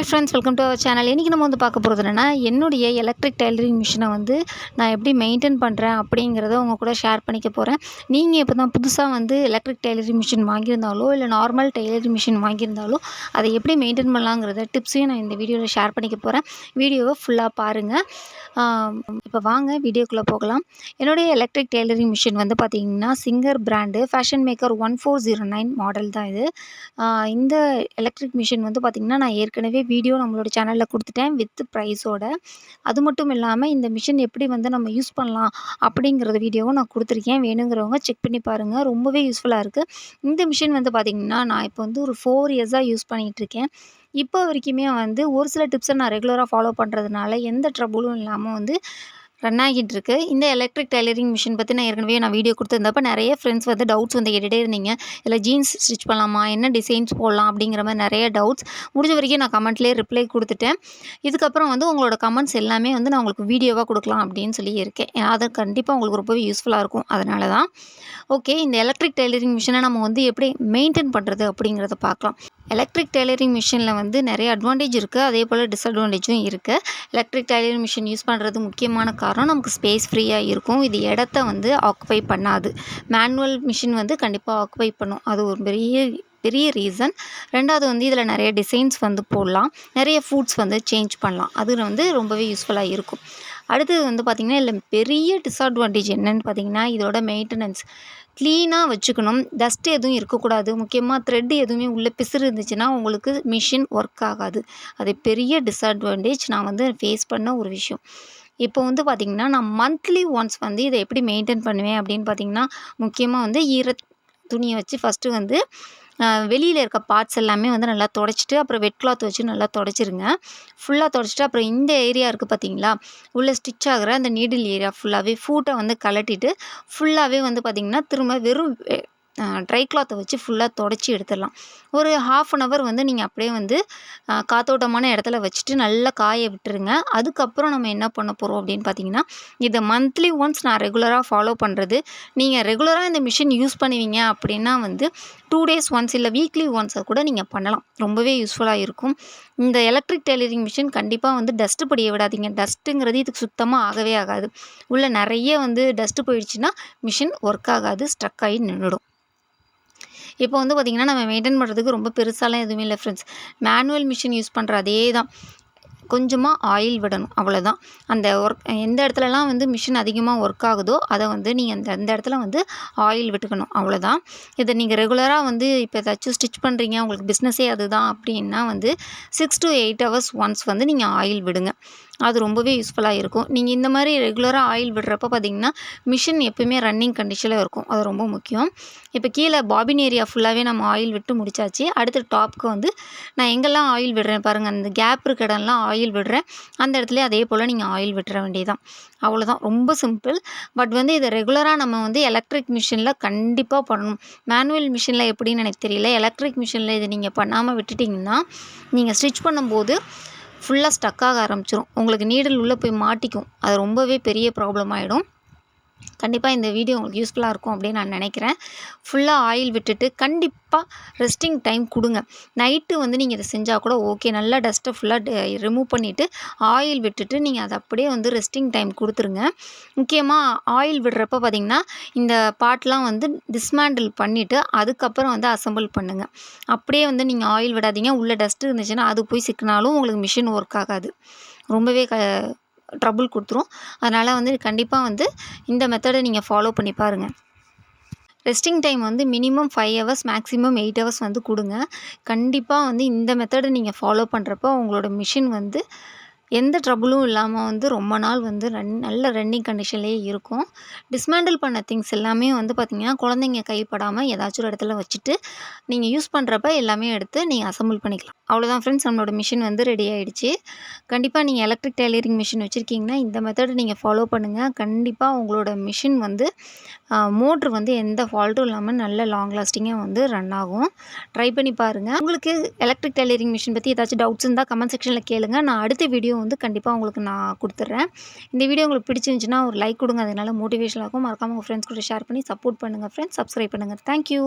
Friends, welcome to our channel. இன்றைக்கி நம்ம வந்து பார்க்க போகிறது என்னென்னா, என்னுடைய எலக்ட்ரிக் டெய்லரிங் மிஷினை வந்து நான் எப்படி மெயின்டைன் பண்ணுறேன் அப்படிங்கிறத உங்கள் கூட ஷேர் பண்ணிக்க போகிறேன். நீங்கள் இப்போ தான் புதுசாக வந்து எலக்ட்ரிக் டெய்லரிங் மிஷின் வாங்கியிருந்தாலோ இல்லை நார்மல் டெய்லரிங் மிஷின் வாங்கியிருந்தாலோ அதை எப்படி மெயின்டைன் பண்ணலாங்கிறத டிப்ஸையும் நான் இந்த வீடியோவில் ஷேர் பண்ணிக்க போகிறேன். வீடியோவை ஃபுல்லாக பாருங்கள். இப்போ வாங்க வீடியோக்குள்ளே போகலாம். என்னுடைய எலக்ட்ரிக் டெய்லரிங் மிஷின் வந்து பார்த்திங்கன்னா singer brand fashion maker 1409 model தான் இது. இந்த எலக்ட்ரிக் மிஷின் வந்து பார்த்திங்கன்னா நான் ஏற்கனவே வீடியோ நம்மளோட சேனலில் கொடுத்துட்டேன் வித் ப்ரைஸோட. அது மட்டும் இல்லாமல் இந்த மிஷின் எப்படி வந்து நம்ம யூஸ் பண்ணலாம் அப்படிங்கிறது வீடியோவும் நான் கொடுத்துருக்கேன். வேணுங்கிறவங்க செக் பண்ணி பாருங்கள். ரொம்பவே யூஸ்ஃபுல்லாக இருக்குது. இந்த மிஷின் வந்து பார்த்திங்கன்னா நான் இப்போ வந்து ஒரு 4 இயர்ஸாக யூஸ் பண்ணிகிட்ருக்கேன். இப்போ வரைக்குமே வந்து ஒரு சில டிப்ஸை நான் ரெகுலராக ஃபாலோ பண்ணுறதுனால எந்த ட்ரபுளும் இல்லாமல் வந்து ரன் ஆகிட்டுருக்கு. இந்த எலக்ட்ரிக் டெய்லரிங் மிஷின் பற்றி நான் வீடியோ கொடுத்துருந்தப்போ நிறைய ஃப்ரெண்ட்ஸ் வந்து டவுட்ஸ் வந்து கேட்டுகிட்டே இருந்தீங்க. இதில் ஜீன்ஸ் ஸ்டிச் பண்ணலாமா, என்ன டிசைன்ஸ் போடலாம் அப்படிங்கிற மாதிரி நிறைய டவுட்ஸ். முடிஞ்ச வரைக்கும் நான் கமெண்ட்லேயே ரிப்ளை கொடுத்துட்டேன். இதுக்கப்புறம் வந்து உங்களோட கமெண்ட்ஸ் எல்லாமே வந்து நான் உங்களுக்கு வீடியோவாக கொடுக்கலாம் அப்படின்னு சொல்லி இருக்கேன். அது கண்டிப்பாக உங்களுக்கு ரொம்பவே யூஸ்ஃபுல்லாக இருக்கும். அதனால தான் ஓகே, இந்த எலக்ட்ரிக் டெய்லரிங் மிஷினை நம்ம வந்து எப்படி மெயின்டைன் பண்ணுறது அப்படிங்கிறத பார்க்கலாம். எலக்ட்ரிக் டெய்லரிங் மிஷினில் வந்து நிறைய அட்வான்டேஜ் இருக்குது, அதே போல் டிஸ்அட்வான்டேஜும் இருக்குது. எலக்ட்ரிக் டெய்லரிங் மிஷின் யூஸ் பண்ணுறது முக்கியமான காரணம் நமக்கு ஸ்பேஸ் ஃப்ரீயாக இருக்கும். இது இடத்த வந்து ஆக்குபை பண்ணாது. மேனுவல் மிஷின் வந்து கண்டிப்பாக ஆக்குபை பண்ணும். அது ஒரு பெரிய ரீசன். ரெண்டாவது வந்து இதில் நிறைய டிசைன்ஸ் வந்து போடலாம், நிறைய ஃபுட்ஸ் வந்து சேஞ்ச் பண்ணலாம். அது வந்து ரொம்பவே யூஸ்ஃபுல்லாக இருக்கும். அடுத்தது வந்து பார்த்திங்கன்னா இதில் பெரிய டிஸ்அட்வான்டேஜ் என்னென்னு பார்த்திங்கன்னா இதோட மெயின்டெனன்ஸ். க்ளீனாக வச்சுக்கணும், டஸ்ட் எதுவும் இருக்கக்கூடாது. முக்கியமாக த்ரெட் எதுவுமே உள்ளே பிசுறு இருந்துச்சுன்னா உங்களுக்கு மிஷின் ஒர்க் ஆகாது. அது பெரிய டிஸ்அட்வான்டேஜ் நான் வந்து ஃபேஸ் பண்ண ஒரு விஷயம். இப்போ வந்து பார்த்திங்கன்னா நான் மந்த்லி ஒன்ஸ் வந்து இதை எப்படி மெயின்டைன் பண்ணுவேன் அப்படின்னு பார்த்திங்கன்னா, முக்கியமாக வந்து துணியை வச்சு ஃபஸ்ட்டு வந்து வெளியில் இருக்க பார்ட்ஸ் எல்லாமே வந்து நல்லா துடைச்சிட்டு அப்புறம் வெட் கிளாத் வச்சு நல்லா துடைச்சிருங்க. ஃபுல்லாக துடைச்சிட்டு அப்புறம் இந்த ஏரியா இருக்குது பார்த்திங்களா, உள்ளே ஸ்டிச் ஆகிற அந்த நீடில் ஏரியா ஃபுல்லாகவே ஃபூட்டை வந்து கலட்டிட்டு ஃபுல்லாகவே வந்து பார்த்திங்கன்னா திரும்ப வெறும் ட்ரை கிளாத்தை வச்சு ஃபுல்லாக துடைச்சி எடுத்துடலாம். ஒரு 1/2 அன் ஹவர் வந்து நீங்கள் அப்படியே வந்து காத்தோட்டமான இடத்துல வச்சுட்டு நல்லா காய விட்டுருங்க. அதுக்கப்புறம் நம்ம என்ன பண்ண போகிறோம் அப்படின்னு பார்த்தீங்கன்னா, இதை மந்த்லி ஒன்ஸ் நான் ரெகுலராக ஃபாலோ பண்ணுறது. நீங்கள் ரெகுலராக இந்த மிஷின் யூஸ் பண்ணுவீங்க அப்படின்னா வந்து 2 டேஸ் ஒன்ஸ் இல்லை வீக்லி ஒன்ஸை கூட நீங்கள் பண்ணலாம். ரொம்பவே யூஸ்ஃபுல்லாக இருக்கும். இந்த எலக்ட்ரிக் டெய்லரிங் மிஷின் கண்டிப்பாக வந்து டஸ்ட்டு படிய விடாதீங்க. டஸ்ட்டுங்கிறது இதுக்கு சுத்தமாக ஆகவே ஆகாது. உள்ளே நிறைய வந்து டஸ்ட்டு போயிடுச்சுன்னா மிஷின் ஒர்க் ஆகாது, ஸ்ட்ரக் ஆகி நின்றுடும். இப்போ வந்து பார்த்திங்கன்னா நம்ம மெயின்டைன் பண்ணுறதுக்கு ரொம்ப பெருசாலாம் எதுவுமே இல்லை ஃப்ரெண்ட்ஸ். மேனுவல் மிஷின் யூஸ் பண்ணுற அதே தான். கொஞ்சமாக ஆயில் விடணும், அவ்வளோதான். அந்த எந்த இடத்துலலாம் வந்து மிஷின் அதிகமாக ஒர்க் ஆகுதோ அதை வந்து நீங்கள் அந்த இடத்துல வந்து ஆயில் விட்டுக்கணும், அவ்வளோதான். இதை நீங்கள் ரெகுலராக வந்து இப்போ ஏதாச்சும் ஸ்டிச் பண்ணுறீங்க, உங்களுக்கு பிஸ்னஸே அதுதான் அப்படின்னா வந்து 6 to 8 hours ஒன்ஸ் வந்து நீங்கள் ஆயில் விடுங்க. அது ரொம்பவே யூஸ்ஃபுல்லாக இருக்கும். நீங்கள் இந்த மாதிரி ரெகுலராக ஆயில் விடுறப்ப பார்த்திங்கன்னா மிஷின் எப்போயுமே ரன்னிங் கண்டிஷனில் இருக்கும். அது ரொம்ப முக்கியம். இப்போ கீழே பாபின் ஏரியா ஃபுல்லாகவே நம்ம ஆயில் விட்டு முடிச்சாச்சு. அடுத்து டாப்க்கு வந்து நான் எங்கெல்லாம் ஆயில் விடுறேன் பாருங்கள், அந்த கேப் இருக்க இடம்லாம் ஆயில் விடுறேன். அந்த இடத்துலையே அதே போல் நீங்கள் ஆயில் விட்டுற வேண்டியதுதான். அவ்வளோதான், ரொம்ப சிம்பிள். பட் வந்து இதை ரெகுலராக நம்ம வந்து எலக்ட்ரிக் மிஷினில் கண்டிப்பாக பண்ணணும். மேனுவல் மிஷினில் எப்படின்னு எனக்கு தெரியல. எலக்ட்ரிக் மிஷினில் இதை நீங்கள் பண்ணாமல் விட்டுட்டிங்கன்னா நீங்கள் ஸ்டிச் பண்ணும்போது ஃபுல்லாக ஸ்டக் ஆக ஆரம்பிச்சிடும். உங்களுக்கு நீடில் உள்ளே போய் மாட்டிக்கும். அது ரொம்பவே பெரிய ப்ராப்ளம் ஆகிடும். கண்டிப்பாக இந்த வீடியோ உங்களுக்கு யூஸ்ஃபுல்லாக இருக்கும் அப்படின்னு நான் நினைக்கிறேன். ஃபுல்லாக ஆயில் விட்டுட்டு கண்டிப்பாக ரெஸ்டிங் டைம் கொடுங்க. நைட்டு வந்து நீங்கள் இதை செஞ்சால் கூட ஓகே. நல்லா டஸ்ட்டை ஃபுல்லாக ரிமூவ் பண்ணிவிட்டு ஆயில் விட்டுட்டு நீங்கள் அதை அப்படியே வந்து ரெஸ்டிங் டைம் கொடுத்துருங்க. முக்கியமாக ஆயில் விடுறப்ப பார்த்திங்கன்னா இந்த பார்ட்லாம் வந்து டிஸ்மேண்டில் பண்ணிவிட்டு அதுக்கப்புறம் வந்து அசம்பிள் பண்ணுங்கள். அப்படியே வந்து நீங்கள் ஆயில் விடாதீங்க. உள்ளே டஸ்ட்டு இருந்துச்சுன்னா அது போய் சிக்கினாலும் உங்களுக்கு மிஷின் ஒர்க் ஆகாது, ரொம்பவே ட்ரபுள் கொடுத்துரும். அதனால் வந்து கண்டிப்பாக வந்து இந்த மெத்தடை நீங்கள் ஃபாலோ பண்ணி பாருங்கள். ரெஸ்டிங் டைம் வந்து மினிமம் 5 hours மேக்ஸிமம் 8 hours வந்து கொடுங்க. கண்டிப்பாக வந்து இந்த மெத்தடை நீங்கள் ஃபாலோ பண்ணுறப்போ உங்களோட மிஷின் வந்து எந்த ட்ரபுளும் இல்லாமல் வந்து ரொம்ப நாள் வந்து நல்ல ரன்னிங் கண்டிஷன்லேயே இருக்கும். டிஸ்மேண்டில் பண்ண திங்ஸ் எல்லாமே வந்து பார்த்திங்கன்னா குழந்தைங்க கைப்படாமல் ஏதாச்சும் ஒரு இடத்துல வச்சுட்டு நீங்கள் யூஸ் பண்ணுறப்ப எல்லாமே எடுத்து நீங்கள் அசம்பிள் பண்ணிக்கலாம். அவ்வளோதான் ஃப்ரெண்ட்ஸ், நம்மளோட மிஷின் வந்து ரெடி ஆகிடுச்சு. கண்டிப்பாக நீங்கள் எலக்ட்ரிக் டெய்லரிங் மிஷின் வச்சுருக்கீங்கன்னா இந்த மெத்தடை நீங்கள் ஃபாலோ பண்ணுங்கள். கண்டிப்பாக உங்களோட மிஷின் வந்து மோட்ரு வந்து எந்த ஃபால்ட்டும் இல்லாமல் நல்ல லாங் லாஸ்டிங்காக வந்து ரன் ஆகும். ட்ரை பண்ணி பாருங்கள். உங்களுக்கு எலக்ட்ரிக் டெய்லரிங் மிஷின் பற்றி ஏதாச்சும் டவுட்ஸ் இருந்தால் கமெண்ட் செக்ஷனில் கேளுங்க. நான் அடுத்த வீடியோ வந்து கண்டிப்பாக உங்களுக்கு நான் கொடுத்துட்றேன். இந்த வீடியோ உங்களுக்கு பிடிச்சிருந்துச்சுன்னா ஒரு லைக் கொடுங்க. அதனால மோட்டிவேஷன் ஆகும். மறக்காமல் உங்கள் ஃப்ரெண்ட்ஸ் கூட ஷேர் பண்ணி சப்போர்ட் பண்ணுங்கள் ஃப்ரெண்ட்ஸ். சப்ஸ்கிரைப் பண்ணுங்கள். தேங்க்யூ.